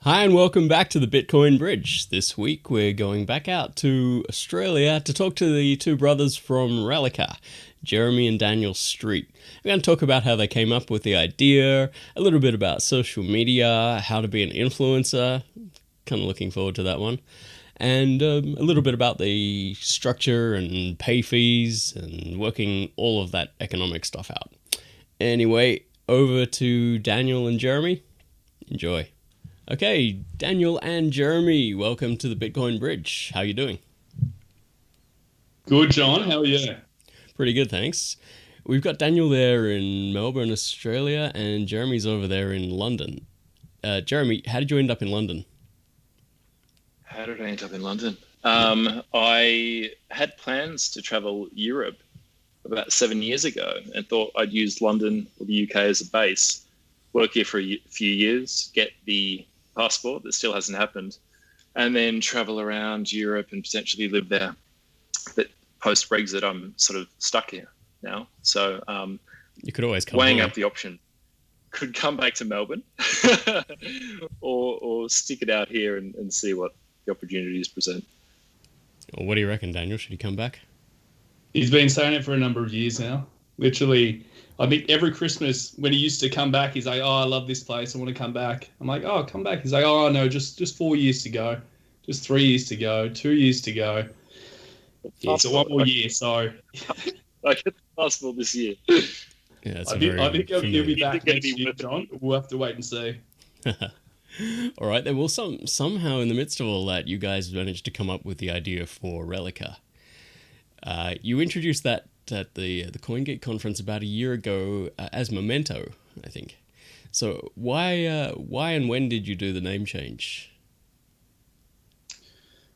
Hi, and welcome back to the Bitcoin Bridge. This week we're going back out to Australia to talk to the two brothers from Relica, Jeremy and Daniel Street. We're going to talk about how they came up with the idea, a little bit about social media, how to be an influencer, kind of looking forward to that one, and a little bit about the structure and pay fees and working all of that economic stuff out. Anyway, over to Daniel and Jeremy. Enjoy. Okay, Daniel and Jeremy, welcome to the Bitcoin Bridge. How you doing? Good, John. How are you? Pretty good, thanks. We've got Daniel there in Melbourne, Australia, and Jeremy's over there in London. Jeremy, how did you end up in London? How did I end up in London? I had plans to travel Europe about 7 years ago and thought I'd use London or the UK as a base, work here for a few years, get the passport that still hasn't happened, and then travel around Europe and potentially live there. But post-Brexit, I'm sort of stuck here now. So You could always come weighing home. up the option. Could come back to Melbourne or stick it out here and see what the opportunities present. Well, what do you reckon, Daniel? Should he come back? He's been saying it for a number of years now. Literally, I think every Christmas when he used to come back, he's like, "Oh, I love this place. I want to come back." I'm like, "Oh, come back." He's like, "Oh, no, just 4 years to go, just 3 years to go, 2 years to go." Yeah, so one more year. So I get the passport this year. Yeah, that's I think he'll be Is back it gonna next be year, worth it? John. We'll have to wait and see. All right, then. Well, somehow in the midst of all that, you guys managed to come up with the idea for Relica. You introduced that at the CoinGeek conference about a year ago as Memento, I think. So why and when did you do the name change?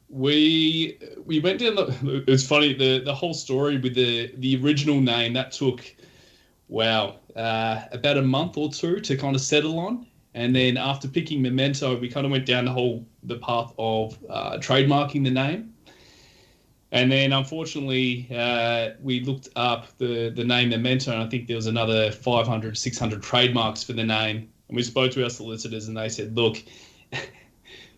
We went down the. It's funny the whole story with the original name that took about a month or two to kind of settle on, and then after picking Memento, we kind of went down the path of trademarking the name, and then unfortunately we looked up the name Memento, and I think there was another 500, 600 trademarks for the name, and we spoke to our solicitors, and they said, look.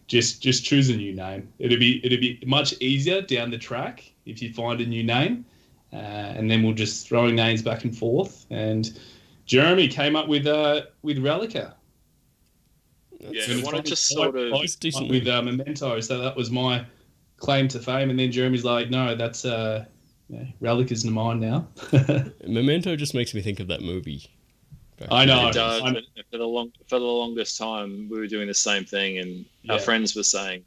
Just choose a new name. It'd be much easier down the track if you find a new name, and then we'll just throwing names back and forth. And Jeremy came up with Relica. Yeah, And I it's want to funny, just sort of. It's decent. with Memento, so that was my claim to fame. And then Jeremy's like, no, that's Relica's mine now. Memento just makes me think of that movie. I know. It does. I know. And for the longest time, we were doing the same thing, and our Yeah. friends were saying,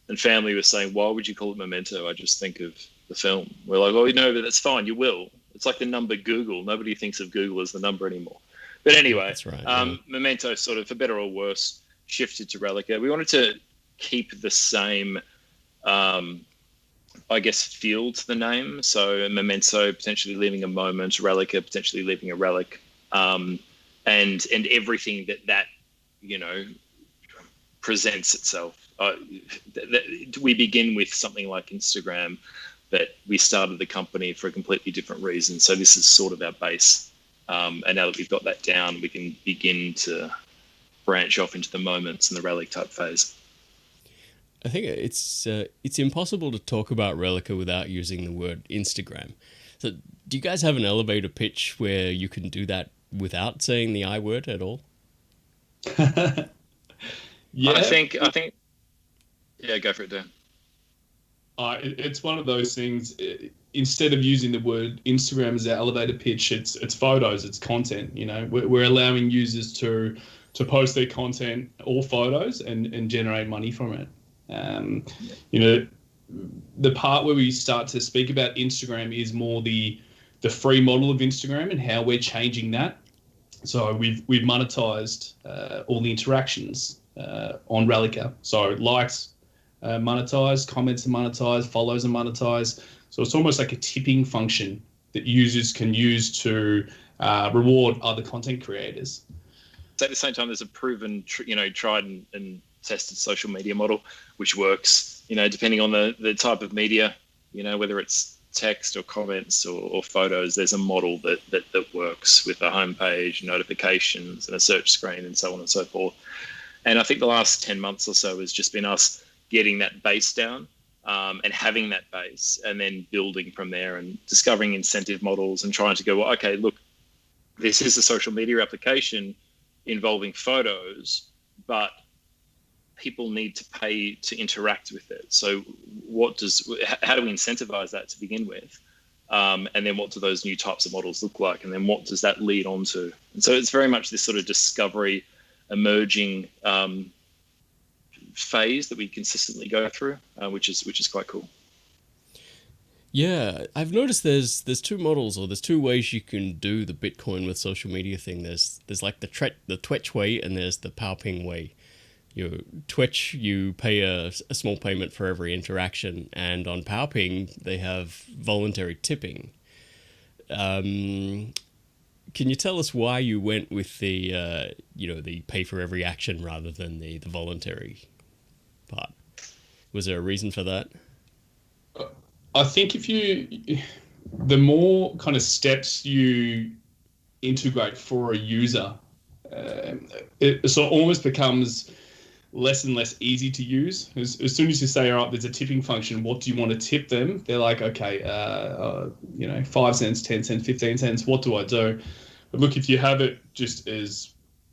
and family was saying, "Why would you call it Memento?" I just think of the film. We're like, "Oh, no, but that's fine. You will." It's like the number Google. Nobody thinks of Google as the number anymore. But anyway, That's right. Yeah. Memento sort of, for better or worse, shifted to Relica. We wanted to keep the same, I guess, feel to the name. So Memento potentially leaving a moment, Relica potentially leaving a relic. And everything that presents itself. We begin with something like Instagram, but we started the company for a completely different reason. So this is sort of our base. And now that we've got that down, we can begin to branch off into the moments and the relic type phase. I think it's impossible to talk about Relica without using the word Instagram. So, do you guys have an elevator pitch where you can do that without saying the I word at all? Yeah. I think, yeah, go for it, Dan. It's one of those things. Instead of using the word Instagram as our elevator pitch, it's photos, it's content. You know, we're allowing users to post their content or photos and generate money from it. You know, the part where we start to speak about Instagram is more the free model of Instagram and how we're changing that. So we've monetized all the interactions on Relica. So likes monetized, comments are monetized, follows are monetized. So it's almost like a tipping function that users can use to reward other content creators. So at the same time, there's a proven, tried and tested social media model, which works, depending on the type of media, whether it's text or comments or photos, there's a model that works with a homepage, notifications and a search screen and so on and so forth. And I think the last 10 months or so has just been us getting that base down, and having that base, and then building from there and discovering incentive models and trying to go, well, okay, look, this is a social media application involving photos, but people need to pay to interact with it. So how do we incentivize that to begin with? And then what do those new types of models look like? And then what does that lead on to? And so it's very much this sort of discovery, emerging phase that we consistently go through, which is quite cool. Yeah, I've noticed there's two models, or there's two ways you can do the Bitcoin with social media thing. There's like the Twitch way, and there's the Powping way. Twitch, you pay a small payment for every interaction, and on Powping they have voluntary tipping. Can you tell us why you went with the the pay for every action rather than the voluntary part? Was there a reason for that? I think the more kind of steps you integrate for a user, it sort of almost becomes less and less easy to use. As soon as you say, all right, there's a tipping function, what do you want to tip them? They're like, okay, 5 cents, 10 cents, 15 cents, what do I do? But look, if you have it just as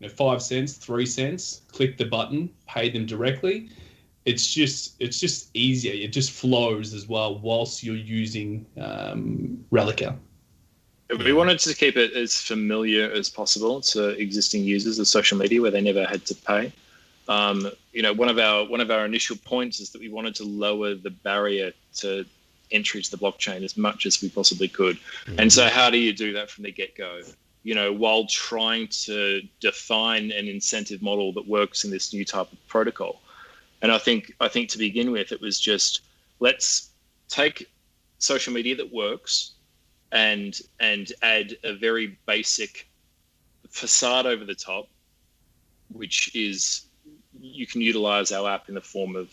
5 cents, 3 cents, click the button, pay them directly, it's just easier. It just flows as well whilst you're using Relica. We wanted to keep it as familiar as possible to existing users of social media, where they never had to pay. One of our initial points is that we wanted to lower the barrier to entry to the blockchain as much as we possibly could. Mm-hmm. And so how do you do that from the get-go? While trying to define an incentive model that works in this new type of protocol. And I think to begin with, it was just, let's take social media that works and add a very basic facade over the top, which is, you can utilize our app in the form of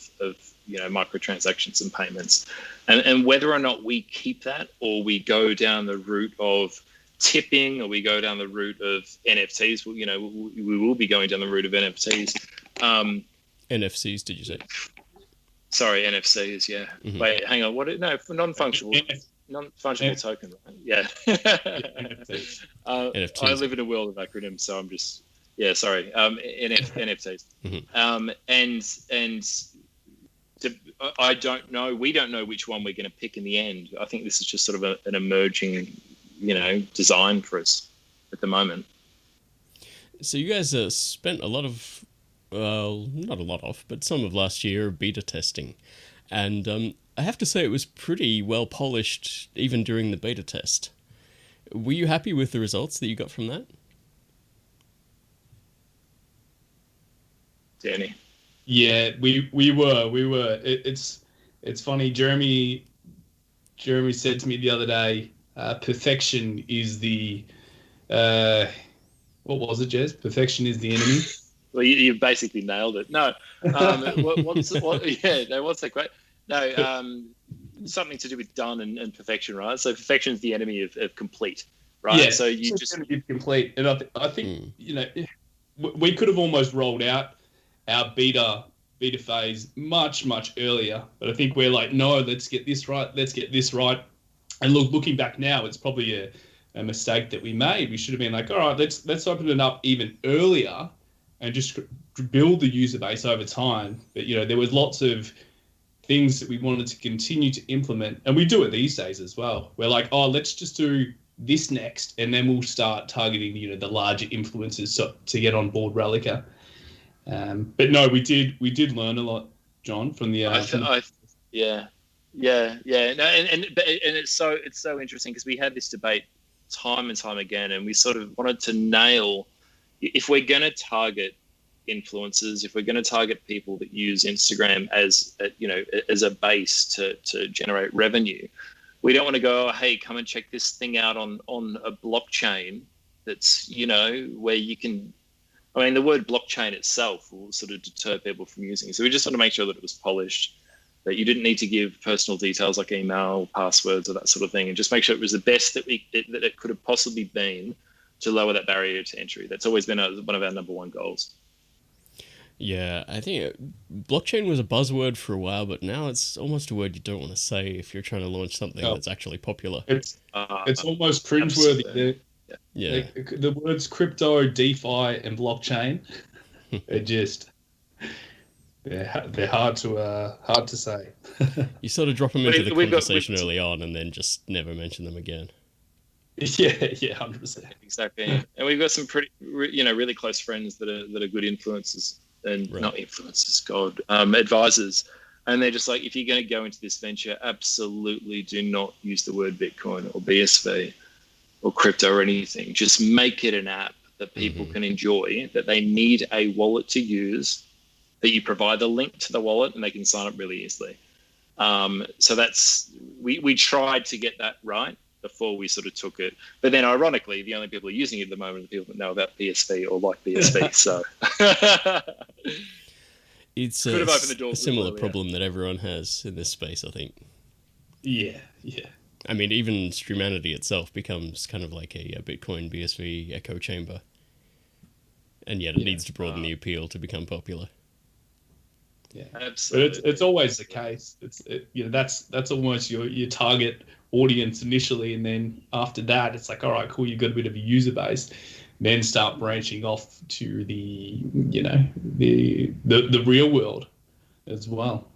microtransactions and payments, and whether or not we keep that, or we go down the route of tipping, or we go down the route of NFTs, we will be going down the route of NFTs. NFCs, did you say? Sorry, NFCs. Yeah. Mm-hmm. Wait, hang on. Non-fungible token. Right? Yeah. NFTs. NFTs. I live in a world of acronyms, so I'm just. Yeah, sorry. NFTs. Mm-hmm. I don't know. We don't know which one we're going to pick in the end. I think this is just sort of an emerging, design for us at the moment. So you guys spent a lot of, not a lot of, but some of last year beta testing, and I have to say it was pretty well polished even during the beta test. Were you happy with the results that you got from that? Danny? Yeah, we were. It's funny. Jeremy said to me the other day, perfection is the what was it, Jez? Perfection is the enemy. Well, you basically nailed it. No, what's that great? No, something to do with done and perfection, right? So perfection is the enemy of complete, right? Yeah, so you just complete, and I think we could have almost rolled out our beta phase much earlier, but I think we're like, no, let's get this right. And looking back now, it's probably a mistake that we made. We should have been like, all right, let's open it up even earlier and just build the user base over time. But there was lots of things that we wanted to continue to implement, and we do it these days as well. We're like, oh, let's just do this next, and then we'll start targeting the larger influencers to get on board Relica. But no, we did learn a lot, John, from the. Yeah. No, and it's so interesting, because we had this debate time and time again, and we sort of wanted to nail, if we're going to target influencers, if we're going to target people that use Instagram as a base to generate revenue, we don't want to go, oh, hey, come and check this thing out on a blockchain that's where you can. I mean, the word blockchain itself will sort of deter people from using it. So we just want to make sure that it was polished, that you didn't need to give personal details like email, passwords, or that sort of thing, and just make sure it was the best that it could have possibly been to lower that barrier to entry. That's always been one of our number one goals. Yeah, I think blockchain was a buzzword for a while, but now it's almost a word you don't want to say if you're trying to launch something Oh, that's actually popular. it's Uh, it's almost cringeworthy. absolutely. Yeah. Yeah. The words crypto, DeFi, and blockchain are just they're hard to say. You sort of drop them into the We've got conversation early on and then just never mention them again. Yeah, 100%. exactly, and we've got some pretty, really close friends that are good influencers and Right. not influencers, God, advisors, and they're just like, if you're going to go into this venture, absolutely do not use the word Bitcoin or BSV or crypto or anything. Just make it an app that people can enjoy, that they need a wallet to use, that you provide the link to the wallet and they can sign up really easily. So we tried to get that right before we sort of took it. But then ironically, the only people using it at the moment are the people that know about BSV or like BSV. So It's could have opened the door a similar problem that everyone has in this space, I think. Yeah. I mean, even Streamanity itself becomes kind of like a Bitcoin BSV echo chamber. And yet it needs to broaden the appeal to become popular. Yeah, absolutely. but it's always the case. That's almost your target audience initially, and then after that, it's like, all right, cool, you've got a bit of a user base. Then start branching off to the the real world as well.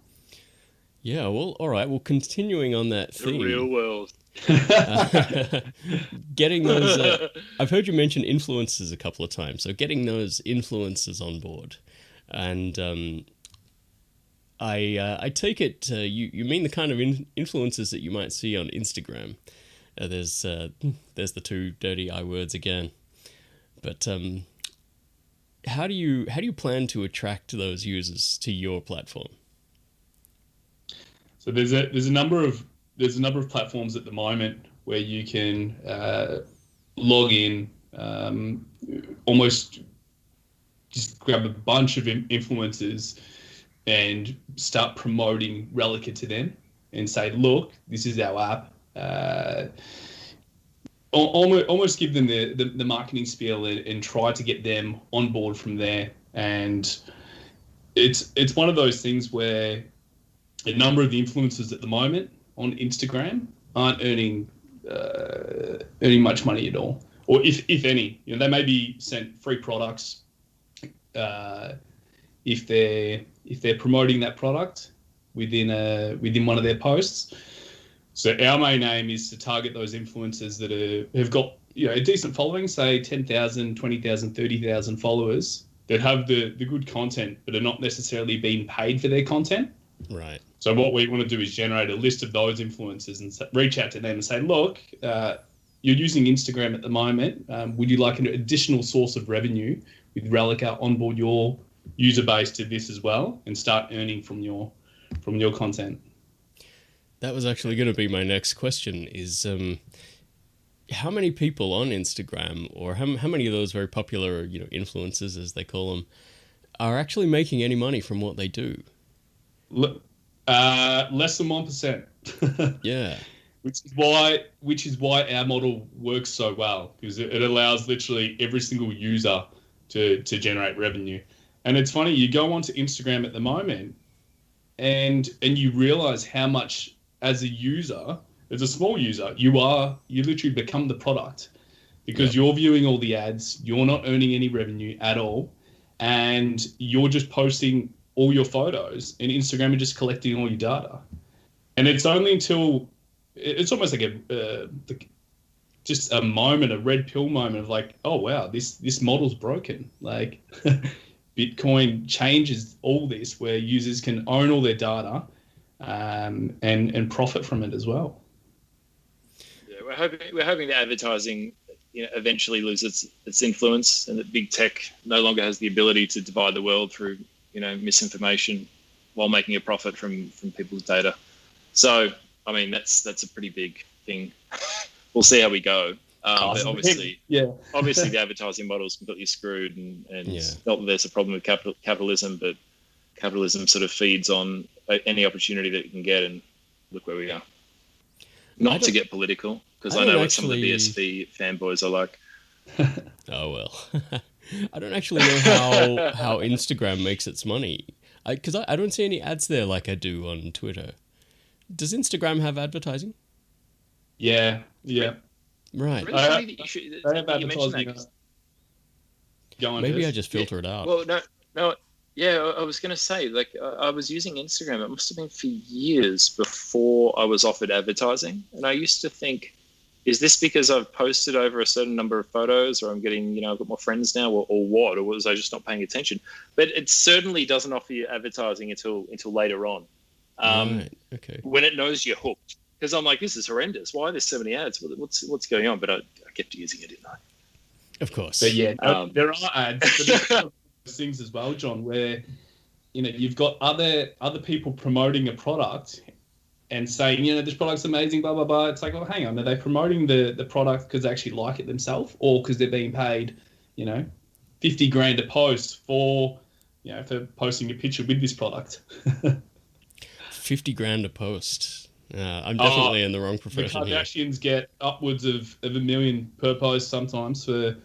Yeah, well, all right. Well, continuing on that The theme, real world. getting those. I've heard you mention influencers a couple of times, so getting those influencers on board, and I take it you mean the kind of influencers that you might see on Instagram. There's the two dirty I words again, but how do you plan to attract those users to your platform? So there's a number of platforms at the moment where you can log in, almost just grab a bunch of influencers and start promoting Relica to them and say, look, this is our app. Almost give them the marketing spiel and try to get them on board from there. And it's one of those things where a number of the influencers at the moment on Instagram aren't earning much money at all, or if any. They may be sent free products if they're promoting that product within one of their posts. So our main aim is to target those influencers that have got a decent following, say 10,000, 20,000, 30,000 followers that have the good content, but are not necessarily being paid for their content. Right. So what we want to do is generate a list of those influencers and reach out to them and say, look, you're using Instagram at the moment. Would you like an additional source of revenue with Relica onboard your user base to this as well and start earning from your content? That was actually going to be my next question is how many people on Instagram, or how many of those very popular, influencers, as they call them, are actually making any money from what they do? Less than 1%. Yeah. Which is why our model works so well, because it allows literally every single user to generate revenue. And it's funny, you go onto Instagram at the moment and you realize how much, as a user, as a small user, you literally become the product, because you're viewing all the ads, you're not earning any revenue at all, and you're just posting all your photos, and Instagram are just collecting all your data. And it's only until it's almost like just a moment, a red pill moment of like, oh wow, this model's broken. Like Bitcoin changes all this, where users can own all their data and profit from it as well. Yeah, we're hoping that advertising eventually loses its influence, and that big tech no longer has the ability to divide the world through misinformation while making a profit from people's data. So I mean that's a pretty big thing. We'll see how we go. But obviously the advertising model is completely screwed, and not that there's a problem with capitalism, but capitalism sort of feeds on any opportunity that it can get, and look where we are. Not to get political, because I know what some of the BSV fanboys are like. Oh well. I don't actually know how Instagram makes its money. Because I don't see any ads there like I do on Twitter. Does Instagram have advertising? Yeah, yeah. Right. Really funny that They have that you mentioned advertising. that. Go on, Maybe I Jess. just Yeah. filter it out. Well, no. Yeah, I was going to say, like, I was using Instagram. It must have been for years before I was offered advertising. And I used to think, is this because I've posted over a certain number of photos, or I'm getting, I've got more friends now, or what? Or was I just not paying attention? But it certainly doesn't offer you advertising until later on, Right. Okay. when it knows you're hooked. Because I'm like, this is horrendous. Why are there so many ads? What's going on? But I kept using it, didn't I? Of course. But yeah, there are ads, but there's Um, those things as well, John, where you've got other people promoting a product and saying, this product's amazing, blah blah blah. It's like, well, hang on, are they promoting the product because they actually like it themselves, or because they're being paid, 50 grand a post for posting a picture with this product? 50 grand a post. I'm Oh, definitely in the wrong The profession here. Kardashians get upwards of $1 million per post sometimes for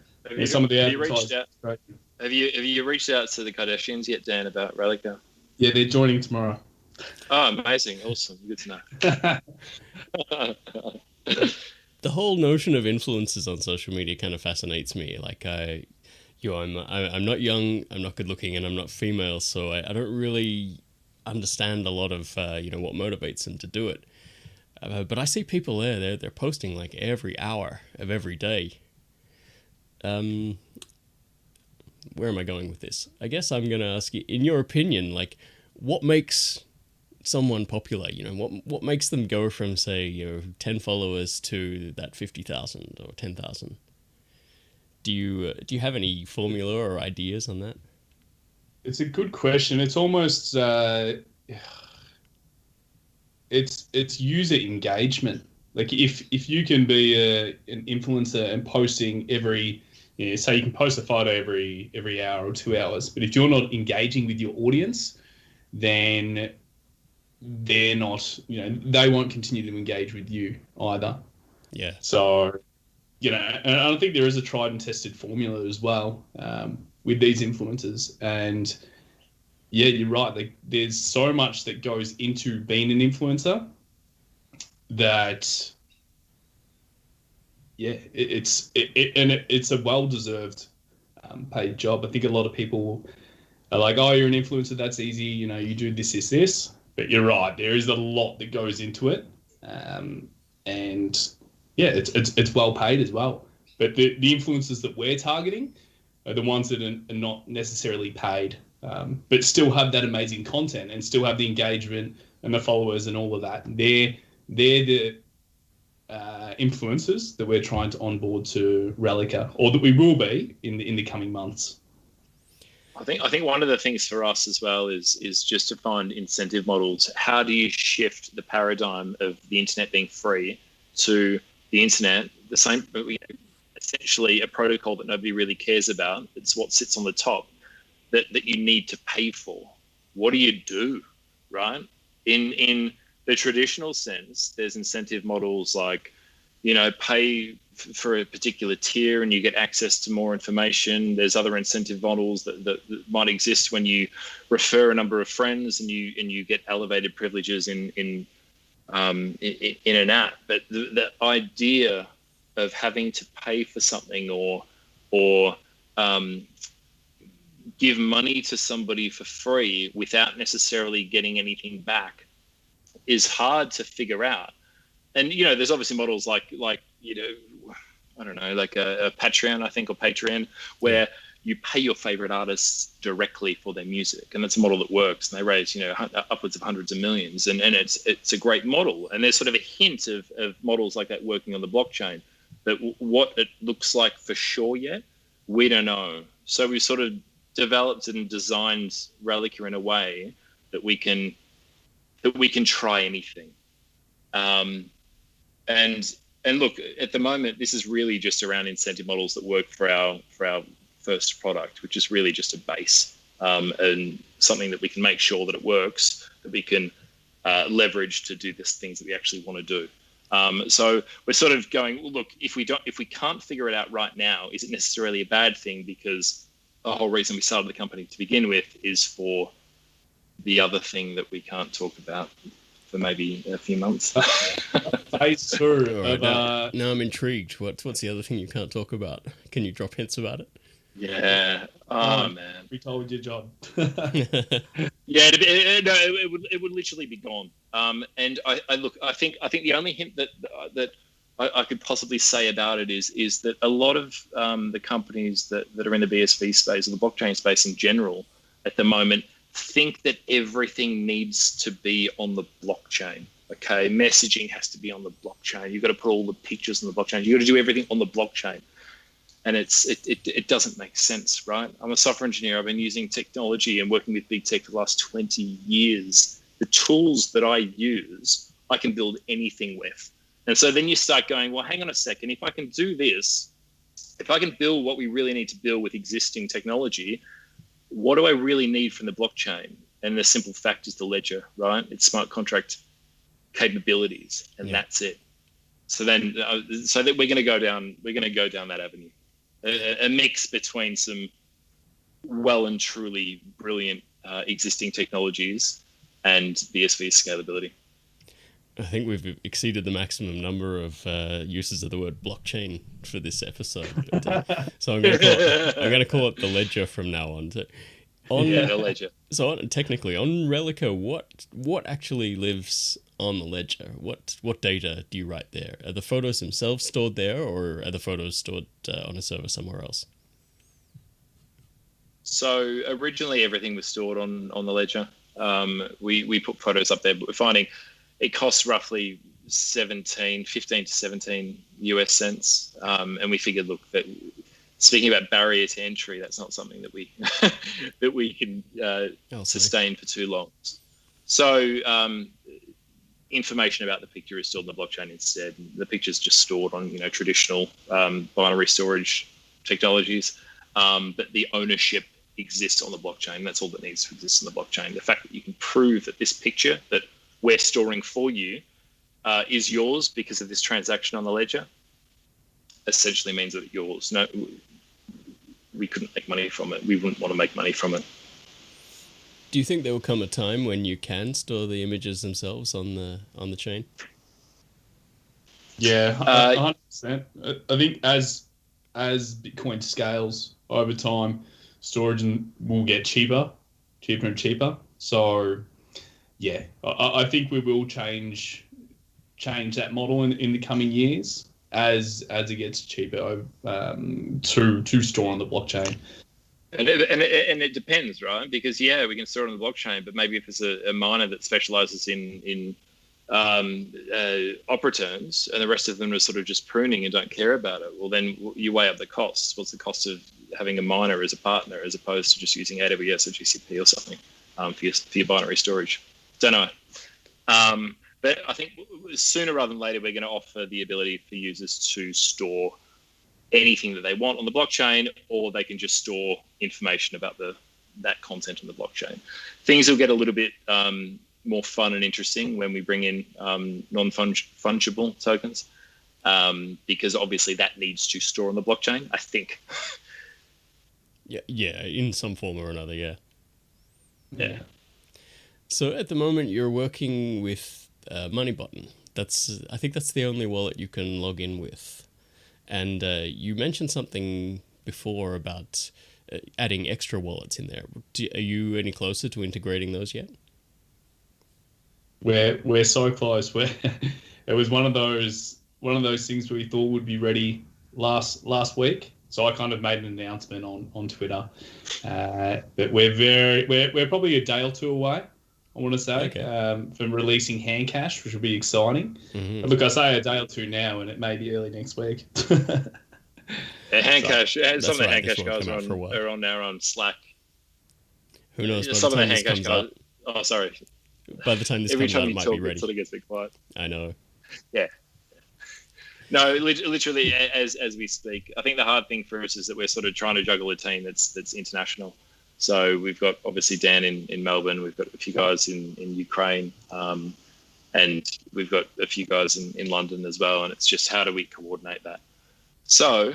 some of the have you reached advertising. out? Right. Have you reached out to the Kardashians yet, Dan, about Relica? Yeah, they're joining tomorrow. Oh, amazing! Awesome, good to know. The whole notion of influencers on social media kind of fascinates me. Like I'm not young, I'm not good looking, and I'm not female, so I don't really understand a lot of what motivates them to do it. But I see people they're posting like every hour of every day. Where am I going with this? I guess I'm going to ask you, in your opinion, like, what makes someone popular? What makes them go from, say, 10 followers to that 50,000 or 10,000? Do you have any formula or ideas on that? It's a good question. It's almost it's user engagement. Like if you can be an influencer and posting every, say you can post a photo every hour or 2 hours, but if you're not engaging with your audience, then they're not, they won't continue to engage with you either. Yeah. So, and I think there is a tried and tested formula as well, with these influencers. And yeah, you're right. Like, there's so much that goes into being an influencer that, yeah, it's a well-deserved paid job. I think a lot of people are like, oh, you're an influencer, that's easy. You do this. But you're right. There is a lot that goes into it. And yeah, it's well paid as well. But the influencers that we're targeting are the ones that are not necessarily paid, but still have that amazing content and still have the engagement and the followers and all of that. They're the influencers that we're trying to onboard to Relica, or that we will be in the coming months. I think one of the things for us as well is just to find incentive models. How do you shift the paradigm of the internet being free to the internet, the same, essentially a protocol that nobody really cares about? It's what sits on the top that you need to pay for. What do you do, right? In the traditional sense, there's incentive models like, pay for a particular tier and you get access to more information. There's other incentive models that might exist when you refer a number of friends and you get elevated privileges in an app. But the idea of having to pay for something or give money to somebody for free without necessarily getting anything back is hard to figure out. And there's obviously models like I don't know, like a Patreon, I think, or Patreon, where you pay your favorite artists directly for their music, and that's a model that works. And they raise upwards of hundreds of millions, and it's a great model. And there's sort of a hint of models like that working on the blockchain, but what it looks like for sure yet, we don't know. So we've sort of developed and designed Relica in a way that we can try anything. And look, at the moment, this is really just around incentive models that work for our first product, which is really just a base, and something that we can make sure that it works, that we can leverage to do the things that we actually want to do. So we're sort of going, well, look, if we can't figure it out right now, is it necessarily a bad thing? Because whole reason we started the company to begin with is for the other thing that we can't talk about for maybe a few months. Phase 2 All right, of now I'm intrigued. What's the other thing you can't talk about? Can you drop hints about it? Yeah. Oh man. we told you, John. Yeah. It would literally be gone. And I look. I think the only hint that I could possibly say about it is that a lot of the companies that are in the BSV space or the blockchain space in general at the moment think that everything needs to be on the blockchain. Okay, messaging has to be on the blockchain. You've got to put all the pictures on the blockchain. You've got to do everything on the blockchain. And it doesn't make sense, right? I'm a software engineer. I've been using technology and working with big tech for the last 20 years. The tools that I use, I can build anything with. And so then you start going, well, hang on a second. If I can do this, if I can build what we really need to build with existing technology, what do I really need from the blockchain? And the simple fact is the ledger, right? It's smart contract capabilities, and that's it. So then, so that we're going to go down that avenue, a mix between some well and truly brilliant existing technologies and BSV scalability. I think we've exceeded the maximum number of uses of the word blockchain for this episode. But, so I'm going to call it the ledger from now on. The ledger. So technically, on Relica, what actually lives on the ledger? What data do you write there? Are the photos themselves stored there, or are the photos stored on a server somewhere else? So originally, everything was stored on the ledger. We put photos up there, but we're finding it costs roughly 15 to 17 US cents. And we figured, look, that speaking about barrier to entry, that's not something that we that we can sustain for too long. So information about the picture is stored on the blockchain instead. The picture's just stored on traditional binary storage technologies, but the ownership exists on the blockchain. That's all that needs to exist on the blockchain. The fact that you can prove that this picture that we're storing for you is yours because of this transaction on the ledger essentially means that it's yours. No, we couldn't make money from it. We wouldn't want to make money from it. Do you think there will come a time when you can store the images themselves on the chain? Yeah, 100%. I think as Bitcoin scales over time, storage will get cheaper and cheaper. So, yeah, I think we will change that model in the coming years as it gets cheaper to store on the blockchain. And it depends, right? Because we can store it on the blockchain, but maybe if it's a miner that specializes in op returns and the rest of them are sort of just pruning and don't care about it, well, then you weigh up the costs. What's the cost of having a miner as a partner as opposed to just using AWS or GCP or something for your binary storage? Don't know. But I think sooner rather than later, we're going to offer the ability for users to store anything that they want on the blockchain, or they can just store information about that content on the blockchain. Things will get a little bit more fun and interesting when we bring in non-fungible tokens, because obviously that needs to store on the blockchain, I think. Yeah, in some form or another, yeah. Yeah. So at the moment, you're working with MoneyButton. I think that's the only wallet you can log in with. And you mentioned something before about adding extra wallets in there. Are you any closer to integrating those yet? We're so close. It was one of those things we thought would be ready last week. So I kind of made an announcement on Twitter. But we're probably a day or two away, I want to say, from releasing Handcash, which will be exciting. Mm-hmm. Look, I say a day or two now, and it may be early next week. Handcash, some of the Handcash guys are on now on Slack. Who knows? By Some the time of the this comes Handcash guys. out, Oh, sorry. By the time this comes out, it might be ready. It sort of gets a bit quiet. I know. Yeah. No, literally, as we speak, I think the hard thing for us is that we're sort of trying to juggle a team that's international. So we've got obviously Dan in Melbourne, we've got a few guys in Ukraine, and we've got a few guys in London as well. And it's just how do we coordinate that? So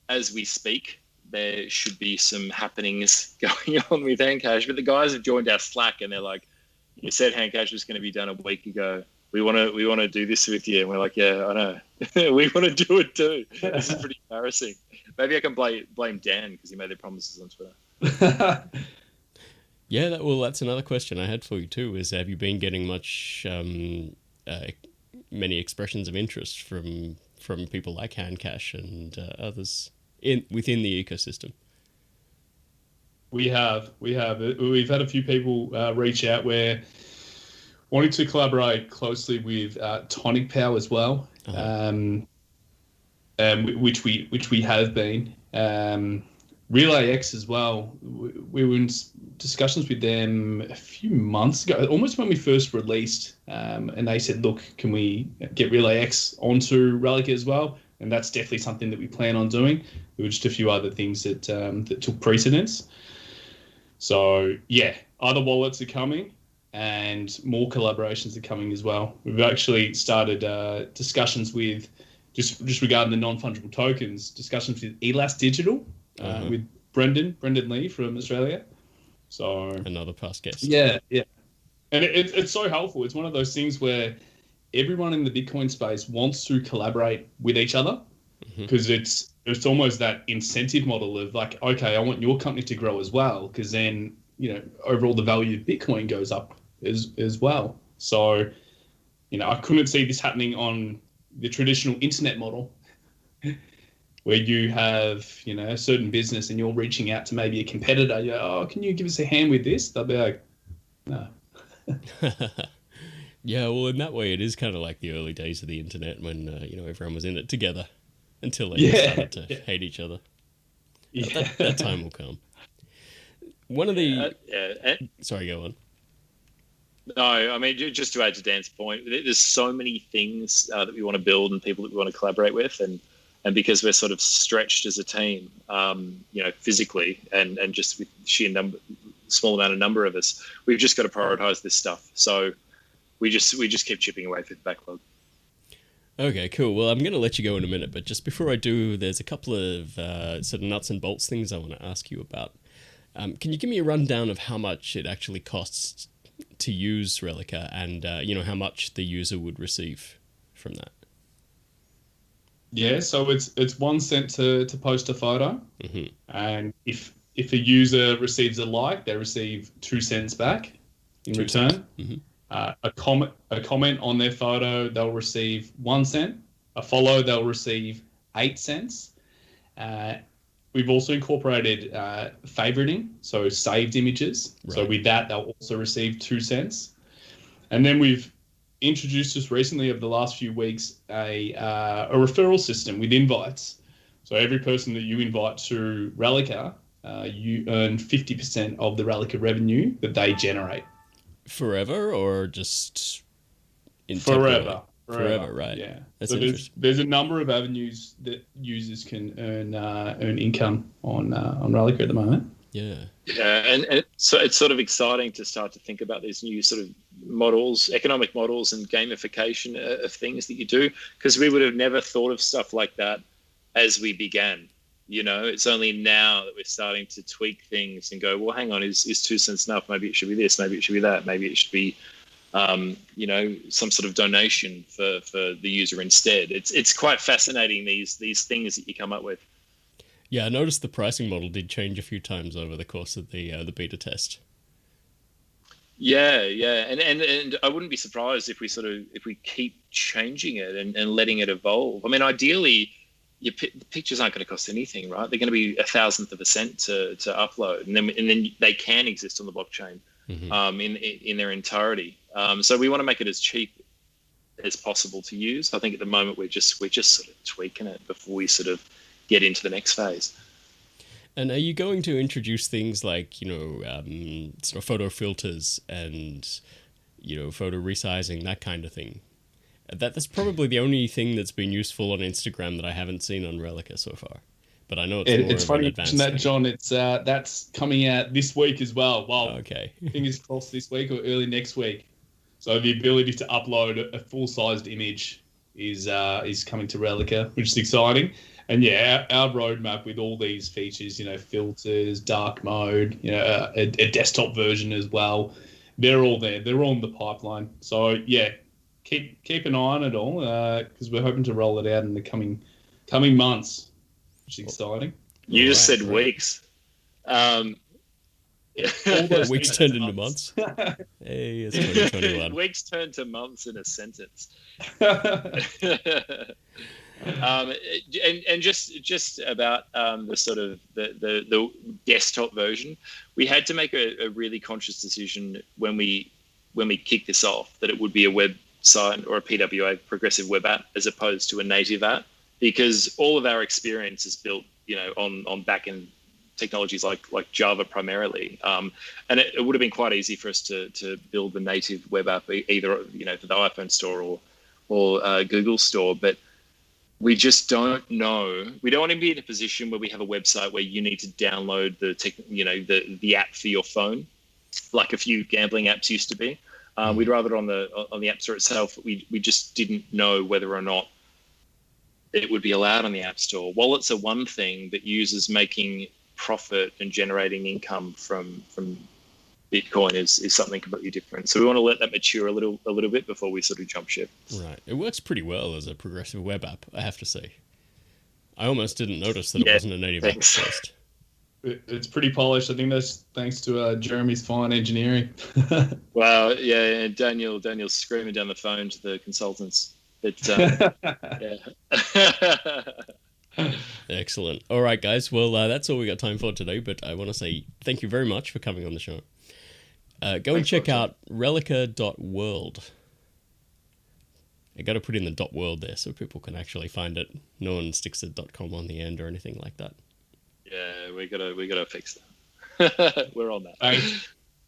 as we speak, there should be some happenings going on with Handcash. But the guys have joined our Slack and they're like, "You said Handcash was going to be done a week ago. We want to do this with you." And we're like, "Yeah, I know. We want to do it too." This is pretty embarrassing. Maybe I can blame Dan because he made the promises on Twitter. Yeah, that's another question I had for you too. Is have you been getting much many expressions of interest from people like Handcash and others within the ecosystem? We have. We've had a few people reach out where wanting to collaborate closely with Tonic Power as well, which we have been. Relay X as well. We were in discussions with them a few months ago, almost when we first released, and they said, "Look, can we get Relay X onto Relica as well?" And that's definitely something that we plan on doing. There were just a few other things that took precedence. So yeah, other wallets are coming, and more collaborations are coming as well. We've actually started discussions with just regarding the non-fungible tokens. Discussions with Elas Digital. With Brendan Lee from Australia. So another past guest. Yeah. And it's so helpful. It's one of those things where everyone in the Bitcoin space wants to collaborate with each other because it's almost that incentive model of like, okay, I want your company to grow as well because then, overall the value of Bitcoin goes up as well. So, I couldn't see this happening on the traditional internet model. Where you have, a certain business and you're reaching out to maybe a competitor. You're, "Oh, can you give us a hand with this?" They'll be like, "No." Yeah, well, in that way, it is kind of like the early days of the internet when, everyone was in it together until they started to hate each other. Yeah. That time will come. One of the... Sorry, go on. No, I mean, just to add to Dan's point, there's so many things that we want to build and people that we want to collaborate with. And because we're sort of stretched as a team, physically and just with sheer small amount of number of us, we've just got to prioritize this stuff. So we just keep chipping away through the backlog. Okay, cool. Well, I'm going to let you go in a minute, but just before I do, there's a couple of sort of nuts and bolts things I want to ask you about. Can you give me a rundown of how much it actually costs to use Relica and, how much the user would receive from that? Yeah, so it's 1 cent to post a photo, and if a user receives a like, they receive 2 cents back in return. A comment on their photo, they'll receive 1 cent. A follow, they'll receive 8 cents. We've also incorporated favoriting, so saved images. Right. So with that, they'll also receive 2 cents. And then we've introduced just recently over the last few weeks a referral system with invites. So every person that you invite to Relica, you earn 50% of the Relica revenue that they generate. Forever or just forever, right? Yeah. That's so interesting. There's a number of avenues that users can earn income on Relica at the moment. Yeah. Yeah, and so it's sort of exciting to start to think about these new sort of models, economic models and gamification of things that you do, because we would have never thought of stuff like that as we began. It's only now that we're starting to tweak things and go, well, hang on, is 2 cents enough? Maybe it should be this, maybe it should be that, maybe it should be, some sort of donation for the user instead. It's quite fascinating, these things that you come up with. Yeah, I noticed the pricing model did change a few times over the course of the beta test. Yeah, and I wouldn't be surprised if we keep changing it and letting it evolve. I mean, ideally, the pictures aren't going to cost anything, right? They're going to be 1,000th of a cent to upload, and then they can exist on the blockchain in their entirety. So we want to make it as cheap as possible to use. I think at the moment we're just sort of tweaking it before we sort of get into the next phase. And are you going to introduce things like, sort of photo filters and, photo resizing, that kind of thing? That's probably the only thing that's been useful on Instagram that I haven't seen on Relica so far. But I know it's funny you mention that, John. It's that's coming out this week as well. Well, okay. Fingers crossed this week or early next week. So the ability to upload a full-sized image is coming to Relica, which is exciting. And yeah, our roadmap with all these features, filters, dark mode, a desktop version as well, they're all there. They're all in the pipeline. So yeah, keep an eye on it all because we're hoping to roll it out in the coming months, which is exciting. You just said weeks. All those Weeks turned into months. Hey, it's 2021. Weeks turned to months in a sentence. And just about the sort of the desktop version, we had to make a really conscious decision when we kicked this off that it would be a website or a PWA, progressive web app, as opposed to a native app, because all of our experience is built on back-end technologies like Java primarily, and it would have been quite easy for us to build the native web app either for the iPhone store or Google store, but we just don't know. We don't want to be in a position where we have a website where you need to download the app for your phone, like a few gambling apps used to be. We'd rather on the App Store itself. We just didn't know whether or not it would be allowed on the App Store. Wallets are one thing, but users making profit and generating income from Bitcoin is something completely different. So we want to let that mature a little bit before we sort of jump ship. Right. It works pretty well as a progressive web app, I have to say. I almost didn't notice that it wasn't a native app at first. It's pretty polished. I think that's thanks to Jeremy's fine engineering. Well, yeah, and Daniel's screaming down the phone to the consultants. But yeah. Excellent. All right, guys. Well, that's all we got time for today, but I want to say thank you very much for coming on the show. Go and check out relica.world. I got to put in the .world there so people can actually find it. No one sticks a .com on the end or anything like that. Yeah, we gotta fix that. We're on that.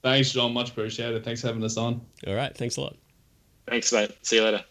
Thanks, John. Much appreciated. Thanks for having us on. All right. Thanks a lot. Thanks, mate. See you later.